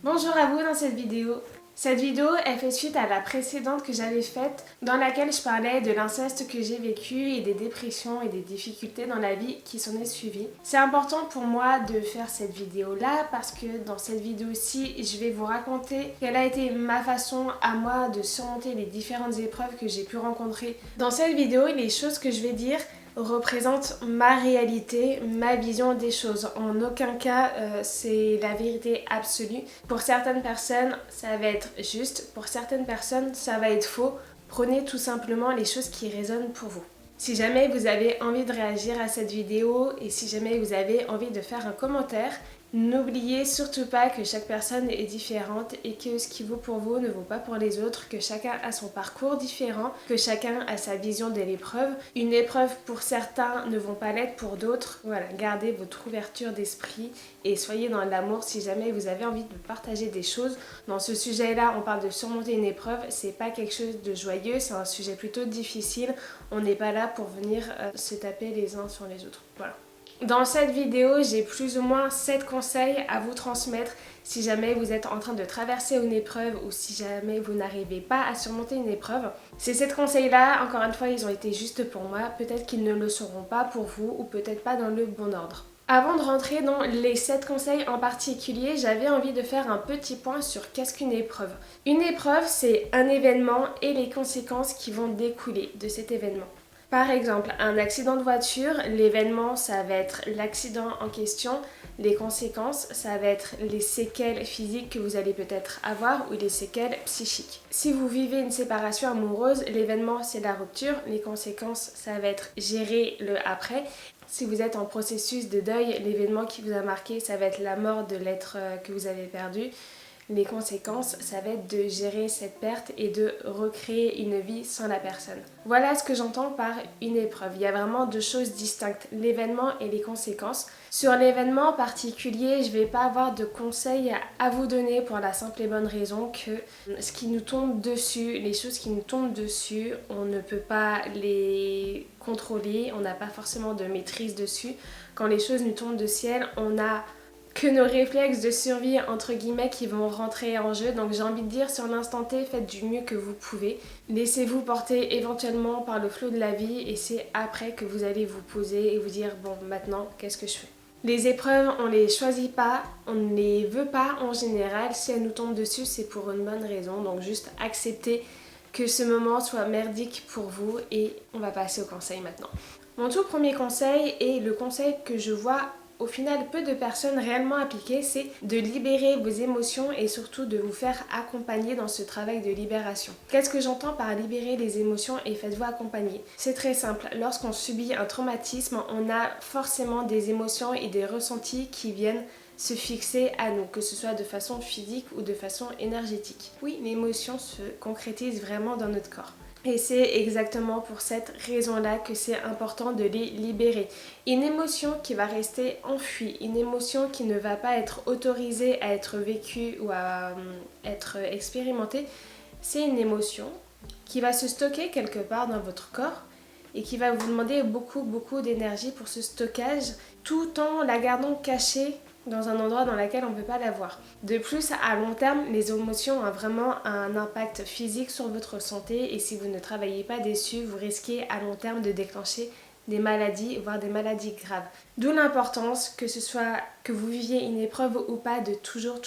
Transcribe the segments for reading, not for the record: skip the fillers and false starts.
Bonjour à vous dans cette vidéo. Cette vidéo elle fait suite à la précédente que j'avais faite dans laquelle je parlais de l'inceste que j'ai vécu et des dépressions et des difficultés dans la vie qui s'en est suivi. C'est important pour moi de faire cette vidéo là parce que dans cette vidéo-ci je vais vous raconter quelle a été ma façon à moi de surmonter les différentes épreuves que j'ai pu rencontrer. Dans cette vidéo les choses que je vais dire représente ma réalité, ma vision des choses. En aucun cas, c'est la vérité absolue. Pour certaines personnes, ça va être juste. Pour certaines personnes, ça va être faux. Prenez tout simplement les choses qui résonnent pour vous. Si jamais vous avez envie de réagir à cette vidéo et si jamais vous avez envie de faire un commentaire, n'oubliez surtout pas que chaque personne est différente et que ce qui vaut pour vous ne vaut pas pour les autres, que chacun a son parcours différent, que chacun a sa vision de l'épreuve. Une épreuve pour certains ne vont pas l'être pour d'autres. Voilà, gardez votre ouverture d'esprit et soyez dans l'amour si jamais vous avez envie de partager des choses. Dans ce sujet-là, on parle de surmonter une épreuve, c'est pas quelque chose de joyeux, c'est un sujet plutôt difficile. On n'est pas là pour venir se taper les uns sur les autres. Voilà. Dans cette vidéo, j'ai plus ou moins 7 conseils à vous transmettre si jamais vous êtes en train de traverser une épreuve ou si jamais vous n'arrivez pas à surmonter une épreuve. Ces 7 conseils-là, encore une fois, ils ont été juste pour moi. Peut-être qu'ils ne le seront pas pour vous ou peut-être pas dans le bon ordre. Avant de rentrer dans les 7 conseils en particulier, j'avais envie de faire un petit point sur qu'est-ce qu'une épreuve. Une épreuve, c'est un événement et les conséquences qui vont découler de cet événement. Par exemple, un accident de voiture, l'événement ça va être l'accident en question, les conséquences ça va être les séquelles physiques que vous allez peut-être avoir ou les séquelles psychiques. Si vous vivez une séparation amoureuse, l'événement c'est la rupture, les conséquences ça va être gérer le après. Si vous êtes en processus de deuil, l'événement qui vous a marqué ça va être la mort de l'être que vous avez perdu. Les conséquences, ça va être de gérer cette perte et de recréer une vie sans la personne. Voilà ce que j'entends par une épreuve. Il y a vraiment deux choses distinctes, l'événement et les conséquences. Sur l'événement particulier, je ne vais pas avoir de conseils à vous donner pour la simple et bonne raison que ce qui nous tombe dessus, les choses qui nous tombent dessus, on ne peut pas les contrôler, on n'a pas forcément de maîtrise dessus. Quand les choses nous tombent du ciel, on a que nos réflexes de survie entre guillemets qui vont rentrer en jeu. Donc j'ai envie de dire sur l'instant T, faites du mieux que vous pouvez. Laissez-vous porter éventuellement par le flot de la vie et c'est après que vous allez vous poser et vous dire bon maintenant qu'est-ce que je fais. Les épreuves on les choisit pas, on ne les veut pas en général. Si elles nous tombent dessus c'est pour une bonne raison. Donc juste accepter que ce moment soit merdique pour vous et on va passer au conseil maintenant. Mon tout premier conseil et le conseil que je vois au final peu de personnes réellement appliquées, c'est de libérer vos émotions et surtout de vous faire accompagner dans ce travail de libération. Qu'est-ce que j'entends par libérer les émotions et faites-vous accompagner? C'est très simple, lorsqu'on subit un traumatisme, on a forcément des émotions et des ressentis qui viennent se fixer à nous, que ce soit de façon physique ou de façon énergétique. Oui, l'émotion se concrétise vraiment dans notre corps. Et c'est exactement pour cette raison-là que c'est important de les libérer. Une émotion qui va rester enfouie, une émotion qui ne va pas être autorisée à être vécue ou à être expérimentée, c'est une émotion qui va se stocker quelque part dans votre corps et qui va vous demander beaucoup d'énergie pour ce stockage tout en la gardant cachée dans un endroit dans lequel on ne peut pas la voir. De plus, à long terme, les émotions ont vraiment un impact physique sur votre santé et si vous ne travaillez pas dessus, vous risquez à long terme de déclencher des maladies, voire des maladies graves. D'où l'importance, que ce soit que vous viviez une épreuve ou pas, de toujours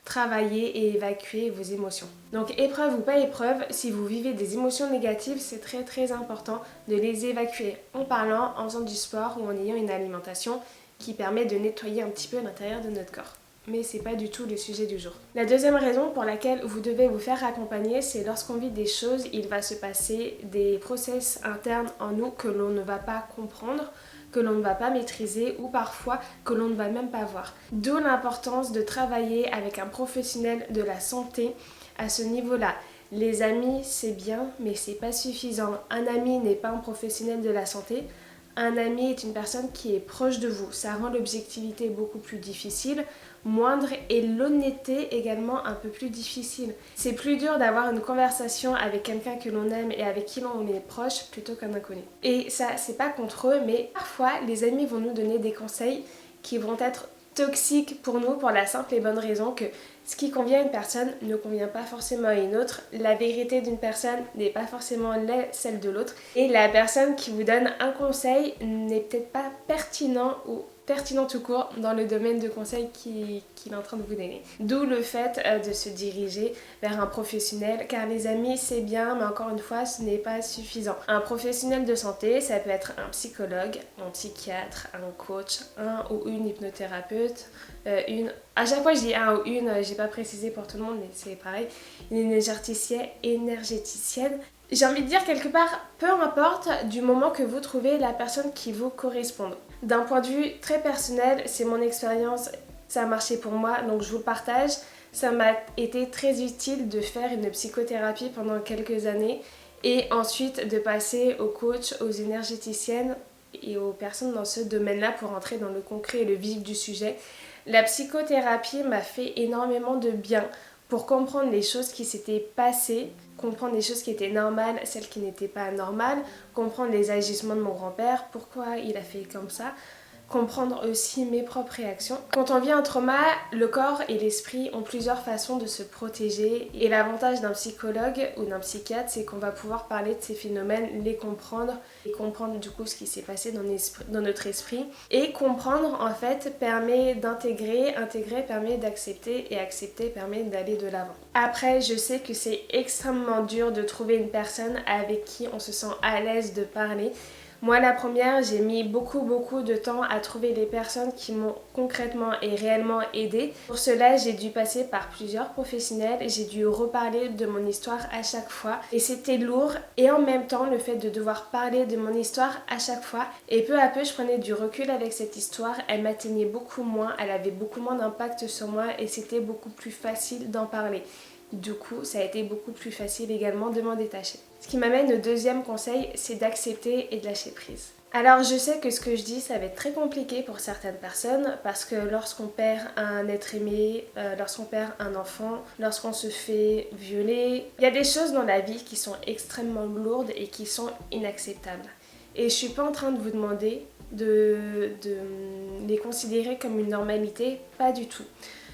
travailler et évacuer vos émotions. Donc épreuve ou pas épreuve, si vous vivez des émotions négatives, c'est très important de les évacuer en parlant, en faisant du sport ou en ayant une alimentation qui permet de nettoyer un petit peu l'intérieur de notre corps. Mais c'est pas du tout le sujet du jour. La deuxième raison pour laquelle vous devez vous faire accompagner, c'est lorsqu'on vit des choses, il va se passer des process internes en nous que l'on ne va pas comprendre, que l'on ne va pas maîtriser ou parfois que l'on ne va même pas voir. D'où l'importance de travailler avec un professionnel de la santé à ce niveau-là. Les amis, c'est bien, mais c'est pas suffisant. Un ami n'est pas un professionnel de la santé. Un ami est une personne qui est proche de vous. Ça rend l'objectivité beaucoup plus difficile, moindre et l'honnêteté également un peu plus difficile. C'est plus dur d'avoir une conversation avec quelqu'un que l'on aime et avec qui l'on est proche plutôt qu'un inconnu. Et ça, c'est pas contre eux, mais parfois les amis vont nous donner des conseils qui vont être toxique pour nous, pour la simple et bonne raison que ce qui convient à une personne ne convient pas forcément à une autre. La vérité d'une personne n'est pas forcément celle de l'autre. Et la personne qui vous donne un conseil n'est peut-être pas pertinent ou pertinent tout court dans le domaine de conseil qu'il est en train de vous donner. D'où le fait de se diriger vers un professionnel, car les amis c'est bien, mais encore une fois ce n'est pas suffisant. Un professionnel de santé, ça peut être un psychologue, un psychiatre, un coach, un ou une hypnothérapeute, à chaque fois je dis un ou une, j'ai pas précisé pour tout le monde mais c'est pareil, une énergéticienne. J'ai envie de dire quelque part, peu importe du moment que vous trouvez la personne qui vous correspond. D'un point de vue très personnel, c'est mon expérience, ça a marché pour moi, donc je vous le partage. Ça m'a été très utile de faire une psychothérapie pendant quelques années et ensuite de passer aux coachs, aux énergéticiennes et aux personnes dans ce domaine-là pour entrer dans le concret et le vif du sujet. La psychothérapie m'a fait énormément de bien pour comprendre les choses qui s'étaient passées, comprendre les choses qui étaient normales, celles qui n'étaient pas normales, comprendre les agissements de mon grand-père, pourquoi il a fait comme ça, comprendre aussi mes propres réactions. Quand on vit un trauma, le corps et l'esprit ont plusieurs façons de se protéger et l'avantage d'un psychologue ou d'un psychiatre, c'est qu'on va pouvoir parler de ces phénomènes, les comprendre et comprendre du coup ce qui s'est passé dans notre esprit. Et comprendre en fait permet d'intégrer, intégrer permet d'accepter et accepter permet d'aller de l'avant. Après, je sais que c'est extrêmement dur de trouver une personne avec qui on se sent à l'aise de parler. Moi la première, j'ai mis beaucoup de temps à trouver les personnes qui m'ont concrètement et réellement aidée. Pour cela, j'ai dû passer par plusieurs professionnels, j'ai dû reparler de mon histoire à chaque fois et c'était lourd et en même temps le fait de devoir parler de mon histoire à chaque fois et peu à peu je prenais du recul avec cette histoire, elle m'atteignait beaucoup moins, elle avait beaucoup moins d'impact sur moi et c'était beaucoup plus facile d'en parler. Du coup, ça a été beaucoup plus facile également de m'en détacher. Ce qui m'amène au deuxième conseil, c'est d'accepter et de lâcher prise. Alors je sais que ce que je dis, ça va être très compliqué pour certaines personnes parce que lorsqu'on perd un être aimé, lorsqu'on perd un enfant, lorsqu'on se fait violer, il y a des choses dans la vie qui sont extrêmement lourdes et qui sont inacceptables. Et je suis pas en train de vous demander de les considérer comme une normalité, pas du tout.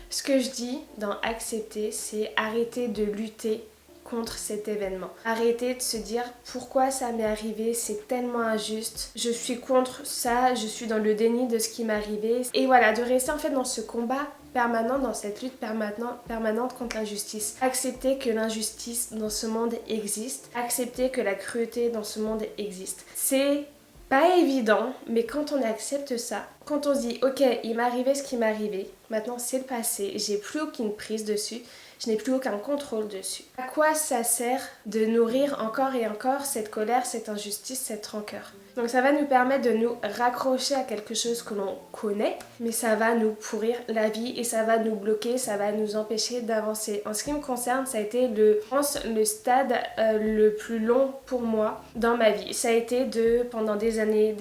Ce que je dis dans accepter, c'est arrêter de lutter contre cet événement. Arrêter de se dire pourquoi ça m'est arrivé, c'est tellement injuste, je suis contre ça, je suis dans le déni de ce qui m'est arrivé. Et voilà, de rester en fait dans ce combat permanent, dans cette lutte permanente contre l'injustice. Accepter que l'injustice dans ce monde existe, accepter que la cruauté dans ce monde existe. C'est pas évident, mais quand on accepte ça, quand on se dit ok, il m'est arrivé ce qui m'est arrivé, maintenant c'est le passé, j'ai plus aucune prise dessus, je n'ai plus aucun contrôle dessus. À quoi ça sert de nourrir encore et encore cette colère, cette injustice, cette rancœur? Donc ça va nous permettre de nous raccrocher à quelque chose que l'on connaît, mais ça va nous pourrir la vie et ça va nous bloquer, ça va nous empêcher d'avancer. En ce qui me concerne, ça a été le stade le plus long pour moi dans ma vie. Ça a été de, pendant des années,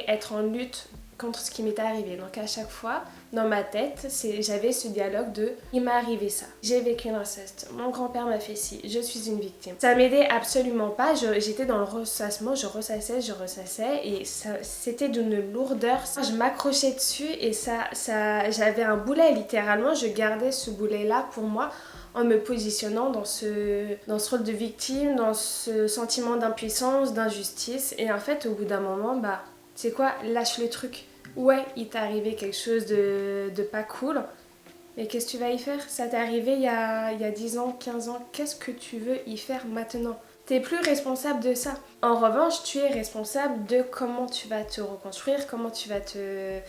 être en lutte contre ce qui m'était arrivé. Donc à chaque fois, dans ma tête, j'avais ce dialogue de « il m'est arrivé ça, j'ai vécu l'inceste, mon grand-père m'a fait ci, je suis une victime ». Ça m'aidait absolument pas, j'étais dans le ressassement, je ressassais et c'était d'une lourdeur. Je m'accrochais dessus et j'avais un boulet littéralement, je gardais ce boulet-là pour moi en me positionnant dans ce rôle de victime, dans ce sentiment d'impuissance, d'injustice. Et en fait, au bout d'un moment, c'est quoi? Lâche le truc. Ouais, il t'est arrivé quelque chose de pas cool, mais qu'est-ce que tu vas y faire? Ça t'est arrivé il y a 10 ans, 15 ans, qu'est-ce que tu veux y faire maintenant? T'es plus responsable de ça. En revanche, tu es responsable de comment tu vas te reconstruire, comment tu vas te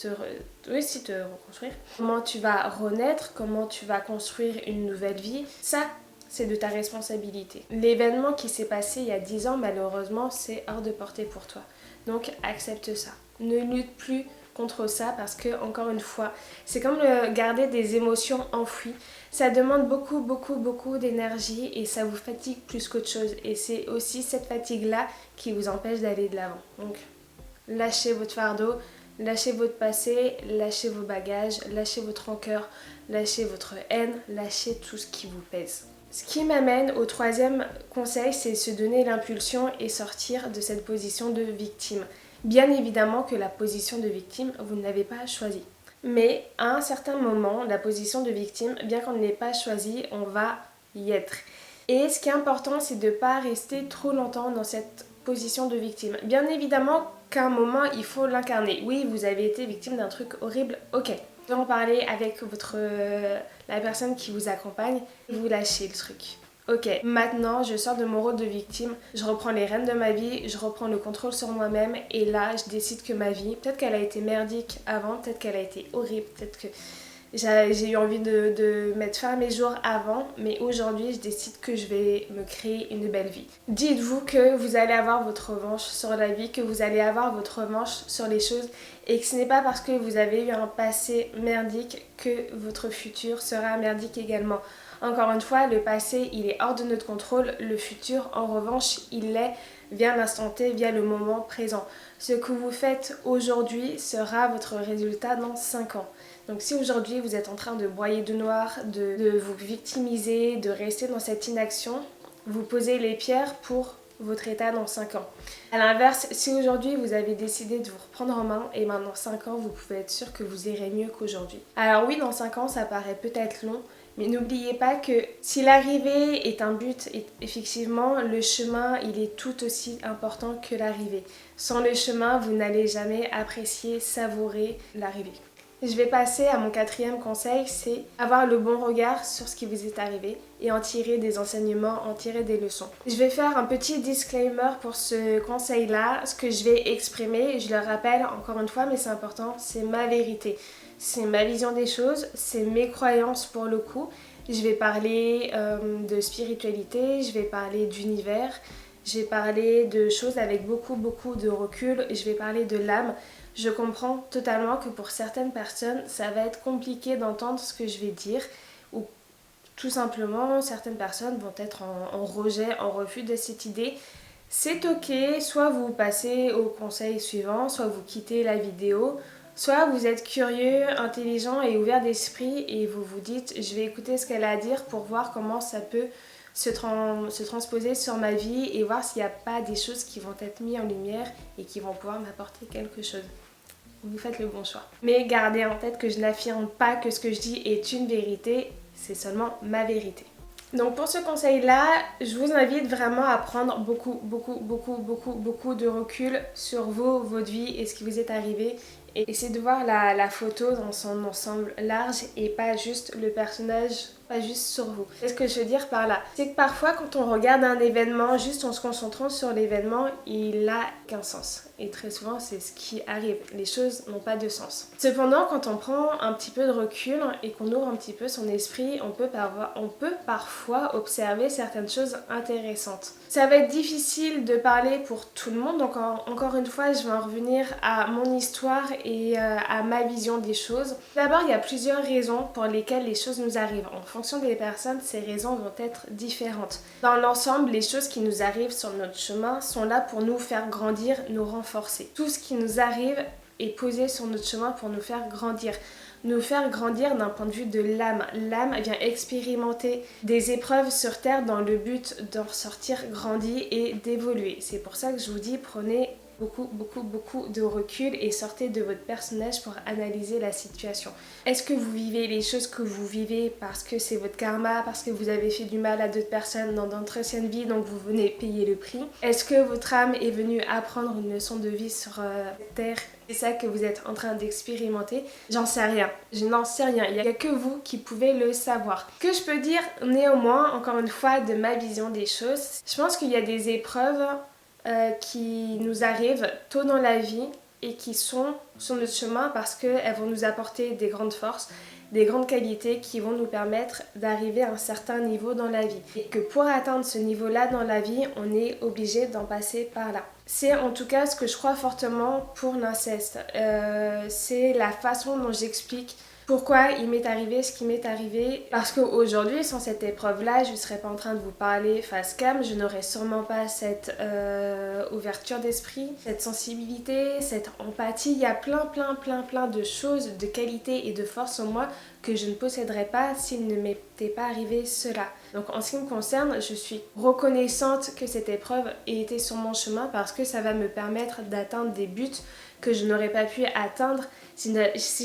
reconstruire, comment tu vas renaître, comment tu vas construire une nouvelle vie. Ça, c'est de ta responsabilité. L'événement qui s'est passé il y a 10 ans, malheureusement, c'est hors de portée pour toi. Donc accepte ça. Ne lutte plus contre ça parce que, encore une fois, c'est comme garder des émotions enfouies. Ça demande beaucoup d'énergie et ça vous fatigue plus qu'autre chose. Et c'est aussi cette fatigue-là qui vous empêche d'aller de l'avant. Donc lâchez votre fardeau, lâchez votre passé, lâchez vos bagages, lâchez votre rancœur, lâchez votre haine, lâchez tout ce qui vous pèse. Ce qui m'amène au troisième conseil, c'est se donner l'impulsion et sortir de cette position de victime. Bien évidemment que la position de victime, vous ne l'avez pas choisie. Mais à un certain moment, la position de victime, bien qu'on ne l'ait pas choisie, on va y être. Et ce qui est important, c'est de ne pas rester trop longtemps dans cette position de victime. Bien évidemment qu'à un moment, il faut l'incarner. Oui, vous avez été victime d'un truc horrible, ok. Vous en parler avec la personne qui vous accompagne, vous lâchez le truc. Ok, maintenant je sors de mon rôle de victime, je reprends les rênes de ma vie, je reprends le contrôle sur moi-même et là je décide que ma vie, peut-être qu'elle a été merdique avant, peut-être qu'elle a été horrible, peut-être que j'ai eu envie de mettre fin à mes jours avant, mais aujourd'hui je décide que je vais me créer une belle vie. Dites-vous que vous allez avoir votre revanche sur la vie, que vous allez avoir votre revanche sur les choses et que ce n'est pas parce que vous avez eu un passé merdique que votre futur sera merdique également. Encore une fois, le passé, il est hors de notre contrôle. Le futur, en revanche, il l'est via l'instant T, via le moment présent. Ce que vous faites aujourd'hui sera votre résultat dans 5 ans. Donc si aujourd'hui vous êtes en train de broyer de noir, de vous victimiser, de rester dans cette inaction, vous posez les pierres pour votre état dans 5 ans. A l'inverse, si aujourd'hui vous avez décidé de vous reprendre en main, et dans 5 ans, vous pouvez être sûr que vous irez mieux qu'aujourd'hui. Alors oui, dans 5 ans, ça paraît peut-être long, mais n'oubliez pas que si l'arrivée est un but, effectivement, le chemin, il est tout aussi important que l'arrivée. Sans le chemin, vous n'allez jamais apprécier, savourer l'arrivée. Je vais passer à mon 4e conseil, c'est avoir le bon regard sur ce qui vous est arrivé et en tirer des enseignements, en tirer des leçons. Je vais faire un petit disclaimer pour ce conseil-là. Ce que je vais exprimer, je le rappelle encore une fois, mais c'est important, c'est ma vérité. C'est ma vision des choses, c'est mes croyances pour le coup. Je vais parler de spiritualité, je vais parler d'univers, je vais parler de choses avec beaucoup de recul, je vais parler de l'âme. Je comprends totalement que pour certaines personnes, ça va être compliqué d'entendre ce que je vais dire ou tout simplement, certaines personnes vont être en rejet, en refus de cette idée. C'est ok, soit vous passez au conseil suivant, soit vous quittez la vidéo, soit vous êtes curieux, intelligent et ouvert d'esprit et vous vous dites je vais écouter ce qu'elle a à dire pour voir comment ça peut se transposer sur ma vie et voir s'il n'y a pas des choses qui vont être mises en lumière et qui vont pouvoir m'apporter quelque chose. Vous faites le bon choix. Mais gardez en tête que je n'affirme pas que ce que je dis est une vérité, c'est seulement ma vérité. Donc pour ce conseil-là, je vous invite vraiment à prendre beaucoup de recul sur vous, votre vie et ce qui vous est arrivé. Et essayez de voir la photo dans son ensemble large et pas juste le personnage, pas juste sur vous. Qu'est-ce que je veux dire par là? C'est que parfois quand on regarde un événement, juste en se concentrant sur l'événement, il n'a qu'un sens. Et très souvent c'est ce qui arrive, les choses n'ont pas de sens. Cependant quand on prend un petit peu de recul et qu'on ouvre un petit peu son esprit, on peut parfois observer certaines choses intéressantes. Ça va être difficile de parler pour tout le monde, donc encore une fois je vais en revenir à mon histoire et à ma vision des choses. D'abord, il y a plusieurs raisons pour lesquelles les choses nous arrivent. En fonction des personnes, ces raisons vont être différentes. Dans l'ensemble, les choses qui nous arrivent sur notre chemin sont là pour nous faire grandir, nous renforcer. Tout ce qui nous arrive est posé sur notre chemin pour nous faire grandir. Nous faire grandir d'un point de vue de l'âme. L'âme vient expérimenter des épreuves sur Terre dans le but d'en ressortir grandi et d'évoluer. C'est pour ça que je vous dis, prenez beaucoup de recul et sortez de votre personnage pour analyser la situation. Est-ce que vous vivez les choses que vous vivez parce que c'est votre karma, parce que vous avez fait du mal à d'autres personnes dans d'autres anciennes vies, donc vous venez payer le prix? Est-ce que votre âme est venue apprendre une leçon de vie sur cette terre? C'est ça que vous êtes en train d'expérimenter? J'en sais rien. Je n'en sais rien. Il n'y a que vous qui pouvez le savoir. Ce que je peux dire néanmoins, encore une fois, de ma vision des choses, je pense qu'il y a des épreuves qui nous arrivent tôt dans la vie et qui sont sur notre chemin parce qu'elles vont nous apporter des grandes forces, des grandes qualités qui vont nous permettre d'arriver à un certain niveau dans la vie. Et que pour atteindre ce niveau-là dans la vie, on est obligé d'en passer par là. C'est en tout cas ce que je crois fortement pour l'inceste. C'est la façon dont j'explique pourquoi il m'est arrivé ce qui m'est arrivé. Parce qu'aujourd'hui, sans cette épreuve-là, je ne serais pas en train de vous parler face cam, je n'aurais sûrement pas cette ouverture d'esprit, cette sensibilité, cette empathie. Il y a plein de choses, de qualités et de force en moi que je ne posséderais pas s'il ne m'était pas arrivé cela. Donc en ce qui me concerne, je suis reconnaissante que cette épreuve ait été sur mon chemin parce que ça va me permettre d'atteindre des buts que je n'aurais pas pu atteindre si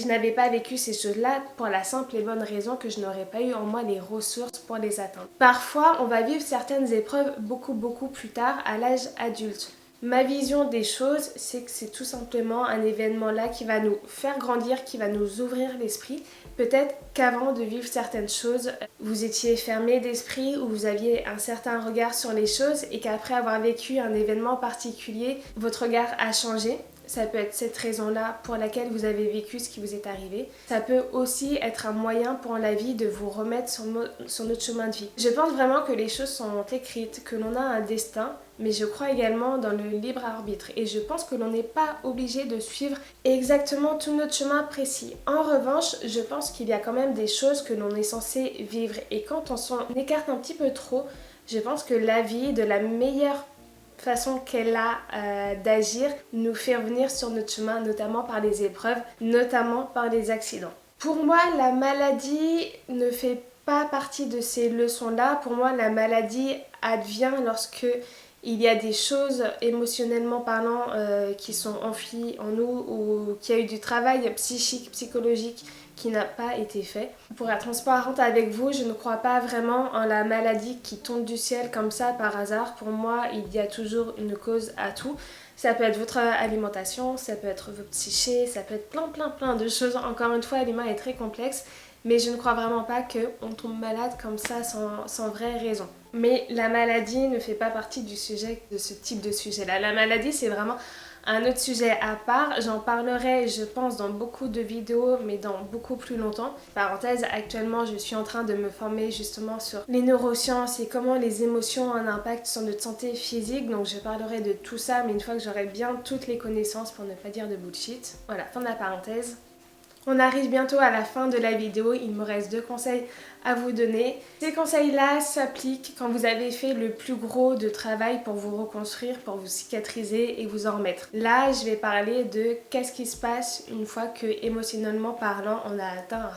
je n'avais pas vécu ces choses-là, pour la simple et bonne raison que je n'aurais pas eu en moi les ressources pour les atteindre. Parfois, on va vivre certaines épreuves beaucoup plus tard, à l'âge adulte. Ma vision des choses, c'est que c'est tout simplement un événement là qui va nous faire grandir, qui va nous ouvrir l'esprit. Peut-être qu'avant de vivre certaines choses, vous étiez fermé d'esprit ou vous aviez un certain regard sur les choses et qu'après avoir vécu un événement particulier, votre regard a changé. Ça peut être cette raison-là pour laquelle vous avez vécu ce qui vous est arrivé. Ça peut aussi être un moyen pour la vie de vous remettre sur notre chemin de vie. Je pense vraiment que les choses sont écrites, que l'on a un destin, mais je crois également dans le libre arbitre. Et je pense que l'on n'est pas obligé de suivre exactement tout notre chemin précis. En revanche, je pense qu'il y a quand même des choses que l'on est censé vivre. Et quand on s'en écarte un petit peu trop, je pense que la vie, de la meilleure façon qu'elle a d'agir, nous fait revenir sur notre chemin, notamment par les épreuves, notamment par les accidents. Pour moi, la maladie ne fait pas partie de ces leçons-là. Pour moi, la maladie advient lorsque il y a des choses émotionnellement parlant qui sont enfuies en nous ou qu'il y a eu du travail psychique, psychologique qui n'a pas été fait. Pour être transparente avec vous, je ne crois pas vraiment en la maladie qui tombe du ciel comme ça par hasard. Pour moi, il y a toujours une cause à tout. Ça peut être votre alimentation, ça peut être votre psyché, ça peut être plein de choses. Encore une fois, l'humain est très complexe, mais je ne crois vraiment pas qu'on tombe malade comme ça sans vraie raison. Mais la maladie ne fait pas partie du sujet, de ce type de sujet-là. La maladie, c'est vraiment un autre sujet à part. J'en parlerai, je pense, dans beaucoup de vidéos, mais dans beaucoup plus longtemps. Parenthèse, actuellement, je suis en train de me former justement sur les neurosciences et comment les émotions ont un impact sur notre santé physique. Donc je parlerai de tout ça, mais une fois que j'aurai bien toutes les connaissances, pour ne pas dire de bullshit. Voilà, fin de la parenthèse. On arrive bientôt à la fin de la vidéo, il me reste 2 conseils à vous donner. Ces conseils-là s'appliquent quand vous avez fait le plus gros de travail pour vous reconstruire, pour vous cicatriser et vous en remettre. Là, je vais parler de qu'est-ce qui se passe une fois que, émotionnellement parlant, on a atteint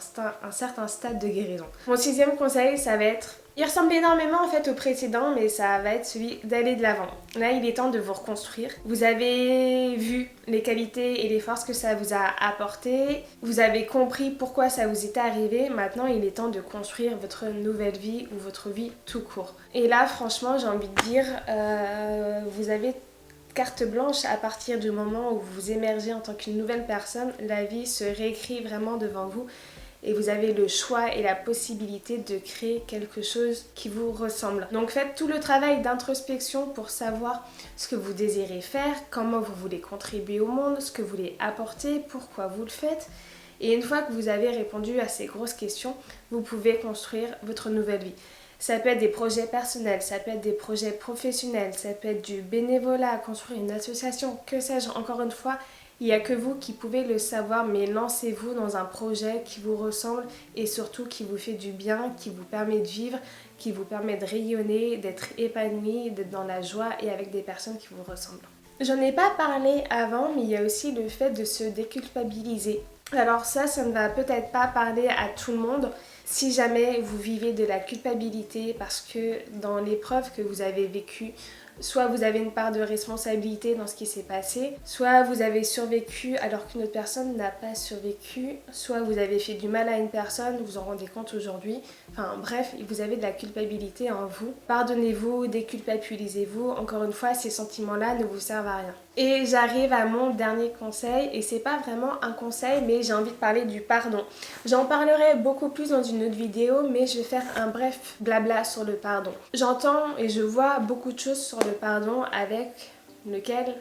un certain stade de guérison. Mon 6e conseil, ça va être... Il ressemble énormément en fait au précédent, mais ça va être celui d'aller de l'avant. Là, il est temps de vous reconstruire. Vous avez vu les qualités et les forces que ça vous a apporté. Vous avez compris pourquoi ça vous était arrivé. Maintenant, il est temps de construire votre nouvelle vie ou votre vie tout court. Et là, franchement, j'ai envie de dire, vous avez carte blanche à partir du moment où vous émergez en tant qu'une nouvelle personne. La vie se réécrit vraiment devant vous. Et vous avez le choix et la possibilité de créer quelque chose qui vous ressemble. Donc faites tout le travail d'introspection pour savoir ce que vous désirez faire, comment vous voulez contribuer au monde, ce que vous voulez apporter, pourquoi vous le faites. Et une fois que vous avez répondu à ces grosses questions, vous pouvez construire votre nouvelle vie. Ça peut être des projets personnels, ça peut être des projets professionnels, ça peut être du bénévolat, construire une association, que sais-je, encore une fois. Il n'y a que vous qui pouvez le savoir, mais lancez-vous dans un projet qui vous ressemble et surtout qui vous fait du bien, qui vous permet de vivre, qui vous permet de rayonner, d'être épanoui, d'être dans la joie et avec des personnes qui vous ressemblent. J'en ai pas parlé avant, mais il y a aussi le fait de se déculpabiliser. Alors ça ne va peut-être pas parler à tout le monde. Si jamais vous vivez de la culpabilité parce que dans l'épreuve que vous avez vécue, soit vous avez une part de responsabilité dans ce qui s'est passé, soit vous avez survécu alors qu'une autre personne n'a pas survécu, soit vous avez fait du mal à une personne, vous en rendez compte aujourd'hui. Enfin bref, vous avez de la culpabilité en vous. Pardonnez-vous, déculpabilisez-vous. Encore une fois, ces sentiments-là ne vous servent à rien. Et j'arrive à mon dernier conseil, et c'est pas vraiment un conseil, mais j'ai envie de parler du pardon. J'en parlerai beaucoup plus dans une autre vidéo, mais je vais faire un bref blabla sur le pardon. J'entends et je vois beaucoup de choses sur le pardon avec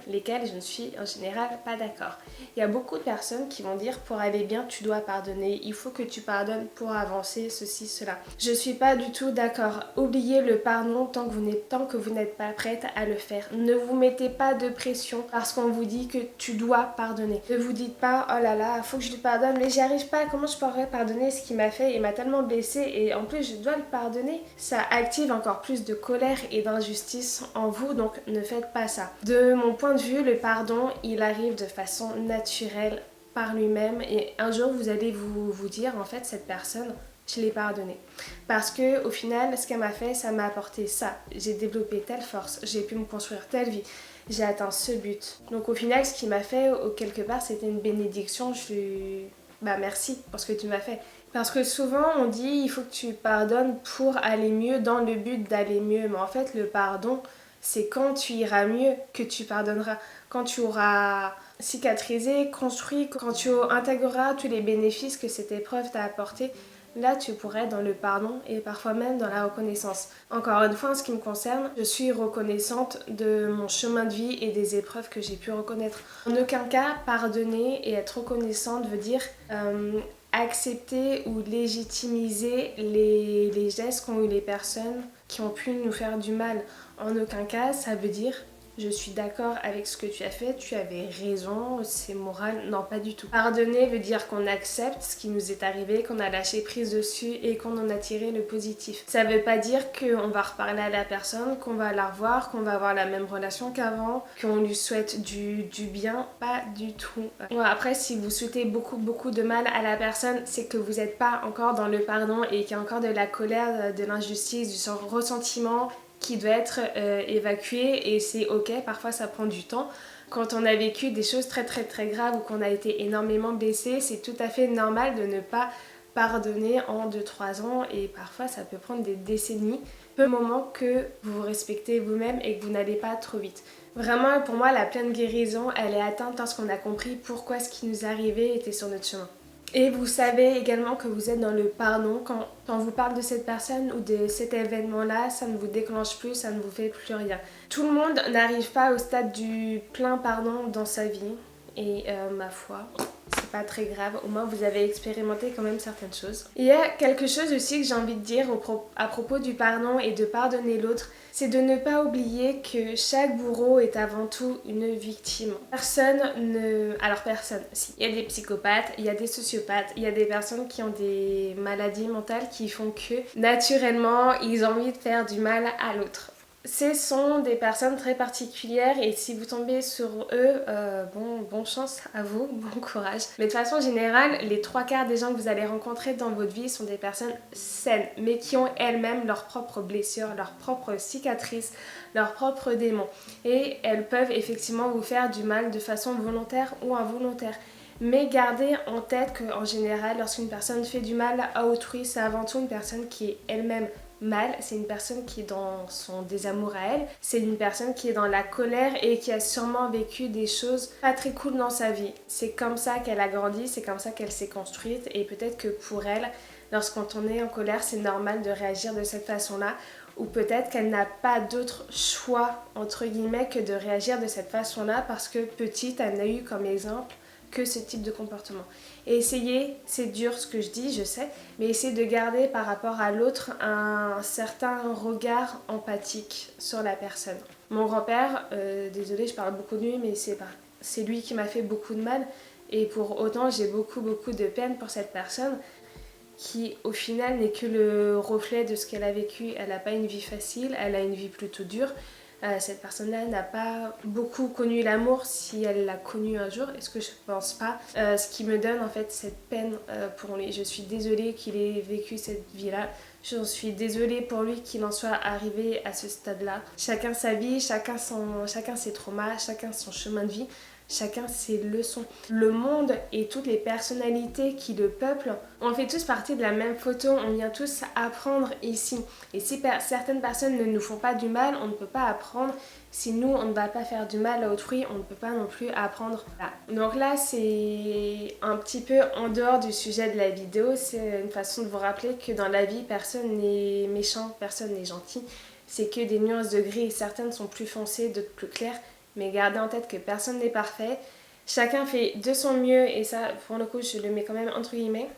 lesquelles je ne suis en général pas d'accord. Il y a beaucoup de personnes qui vont dire pour aller bien tu dois pardonner, il faut que tu pardonnes pour avancer, ceci, cela. Je suis pas du tout d'accord. Oubliez le pardon tant que vous n'êtes pas prête à le faire. Ne vous mettez pas de pression parce qu'on vous dit que tu dois pardonner. Ne vous dites pas oh là là, faut que je lui pardonne, mais j'y arrive pas, comment je pourrais pardonner ce qu'il m'a fait, il m'a tellement blessé et en plus je dois le pardonner. Ça active encore plus de colère et d'injustice en vous, donc ne faites pas ça. De mon point de vue, le pardon, il arrive de façon naturelle par lui-même et un jour vous allez vous dire en fait cette personne, je l'ai pardonnée. Parce que au final, ce qu'elle m'a fait, ça m'a apporté ça. J'ai développé telle force, j'ai pu me construire telle vie, j'ai atteint ce but. Donc au final, ce qu'il m'a fait, quelque part, c'était une bénédiction. Je lui... merci pour ce que tu m'as fait. Parce que souvent on dit il faut que tu pardonnes pour aller mieux, dans le but d'aller mieux. Mais en fait le pardon c'est quand tu iras mieux que tu pardonneras. Quand tu auras cicatrisé, construit, quand tu intégreras tous les bénéfices que cette épreuve t'a apporté, là tu pourrais être dans le pardon et parfois même dans la reconnaissance. Encore une fois en ce qui me concerne, je suis reconnaissante de mon chemin de vie et des épreuves que j'ai pu reconnaître. En aucun cas pardonner et être reconnaissante veut dire accepter ou légitimiser les gestes qu'ont eu les personnes qui ont pu nous faire du mal. En aucun cas, ça veut dire je suis d'accord avec ce que tu as fait, tu avais raison, c'est moral. Non, pas du tout. Pardonner veut dire qu'on accepte ce qui nous est arrivé, qu'on a lâché prise dessus et qu'on en a tiré le positif. Ça veut pas dire qu'on va reparler à la personne, qu'on va la revoir, qu'on va avoir la même relation qu'avant, qu'on lui souhaite du bien, pas du tout. Bon, après, si vous souhaitez beaucoup de mal à la personne, c'est que vous n'êtes pas encore dans le pardon et qu'il y a encore de la colère, de l'injustice, du ressentiment qui doit être évacué et c'est ok, parfois ça prend du temps. Quand on a vécu des choses très graves ou qu'on a été énormément blessé, c'est tout à fait normal de ne pas pardonner en 2-3 ans et parfois ça peut prendre des décennies, peu moment que vous vous respectez vous-même et que vous n'allez pas trop vite. Vraiment pour moi la pleine guérison elle est atteinte lorsqu'on a compris pourquoi ce qui nous arrivait était sur notre chemin. Et vous savez également que vous êtes dans le pardon quand on vous parle de cette personne ou de cet événement-là, ça ne vous déclenche plus, ça ne vous fait plus rien. Tout le monde n'arrive pas au stade du plein pardon dans sa vie et ma foi, c'est pas très grave, au moins vous avez expérimenté quand même certaines choses. Il y a quelque chose aussi que j'ai envie de dire à propos du pardon et de pardonner l'autre, c'est de ne pas oublier que chaque bourreau est avant tout une victime. Personne, si. Il y a des psychopathes, il y a des sociopathes, il y a des personnes qui ont des maladies mentales qui font que naturellement ils ont envie de faire du mal à l'autre. Ce sont des personnes très particulières et si vous tombez sur eux, bonne chance à vous, bon courage. Mais de façon générale, les 3/4 des gens que vous allez rencontrer dans votre vie sont des personnes saines, mais qui ont elles-mêmes leurs propres blessures, leurs propres cicatrices, leurs propres démons. Et elles peuvent effectivement vous faire du mal de façon volontaire ou involontaire. Mais gardez en tête qu'en général, lorsqu'une personne fait du mal à autrui, c'est avant tout une personne qui est elle-même mal, c'est une personne qui est dans son désamour à elle, c'est une personne qui est dans la colère et qui a sûrement vécu des choses pas très cool dans sa vie. C'est comme ça qu'elle a grandi, c'est comme ça qu'elle s'est construite et peut-être que pour elle, lorsqu'on est en colère, c'est normal de réagir de cette façon-là ou peut-être qu'elle n'a pas d'autre choix entre guillemets que de réagir de cette façon-là parce que petite, elle n'a eu comme exemple que ce type de comportement. Et essayez, c'est dur ce que je dis, je sais, mais essayez de garder par rapport à l'autre un certain regard empathique sur la personne. Mon grand-père, désolée je parle beaucoup de lui, mais c'est lui qui m'a fait beaucoup de mal et pour autant j'ai beaucoup de peine pour cette personne qui au final n'est que le reflet de ce qu'elle a vécu. Elle n'a pas une vie facile, elle a une vie plutôt dure. Cette personne-là n'a pas beaucoup connu l'amour si elle l'a connu un jour, est-ce que je pense pas. Ce qui me donne en fait cette peine pour lui. Je suis désolée qu'il ait vécu cette vie-là. Je suis désolée pour lui qu'il en soit arrivé à ce stade-là. Chacun sa vie, chacun ses traumas, chacun son chemin de vie. Chacun ses leçons. Le monde et toutes les personnalités qui le peuplent, on fait tous partie de la même photo, on vient tous apprendre ici. Et si certaines personnes ne nous font pas du mal, on ne peut pas apprendre. Si nous, on ne va pas faire du mal à autrui, on ne peut pas non plus apprendre là. Donc là, c'est un petit peu en dehors du sujet de la vidéo. C'est une façon de vous rappeler que dans la vie, personne n'est méchant, personne n'est gentil. C'est que des nuances de gris. Certaines sont plus foncées, d'autres plus claires. Mais gardez en tête que personne n'est parfait. Chacun fait de son mieux et ça, pour le coup, je le mets quand même entre guillemets.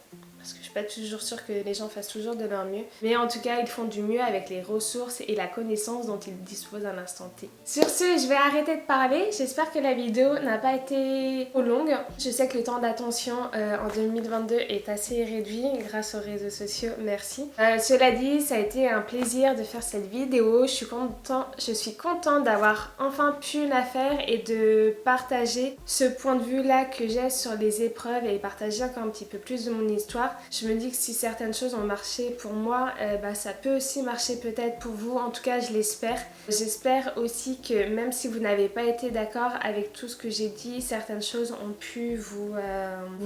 parce que je suis pas toujours sûre que les gens fassent toujours de leur mieux. Mais en tout cas, ils font du mieux avec les ressources et la connaissance dont ils disposent à l'instant T. Sur ce, je vais arrêter de parler. J'espère que la vidéo n'a pas été trop longue. Je sais que le temps d'attention en 2022 est assez réduit grâce aux réseaux sociaux. Merci. Cela dit, ça a été un plaisir de faire cette vidéo. Je suis contente d'avoir enfin pu la faire et de partager ce point de vue là que j'ai sur les épreuves et partager encore un petit peu plus de mon histoire. Je me dis que si certaines choses ont marché pour moi, ça peut aussi marcher peut-être pour vous. En tout cas, je l'espère. J'espère aussi que même si vous n'avez pas été d'accord avec tout ce que j'ai dit, certaines choses ont pu vous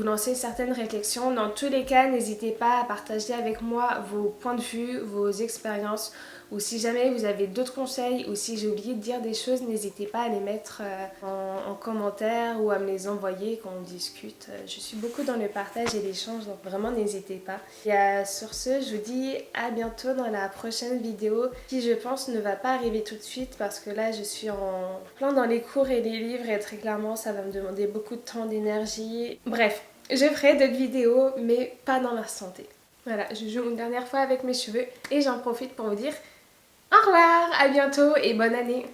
lancer certaines réflexions. Dans tous les cas, n'hésitez pas à partager avec moi vos points de vue, vos expériences, ou si jamais vous avez d'autres conseils ou si j'ai oublié de dire des choses, n'hésitez pas à les mettre en commentaire ou à me les envoyer quand on discute. Je suis beaucoup dans le partage et l'échange, donc vraiment n'hésitez pas. Et sur ce, je vous dis à bientôt dans la prochaine vidéo qui, je pense, ne va pas arriver tout de suite parce que là je suis en plein dans les cours et les livres et très clairement ça va me demander beaucoup de temps, d'énergie. Bref, je ferai d'autres vidéos mais pas dans l'instant T. Voilà, je joue une dernière fois avec mes cheveux et j'en profite pour vous dire au revoir, à bientôt et bonne année!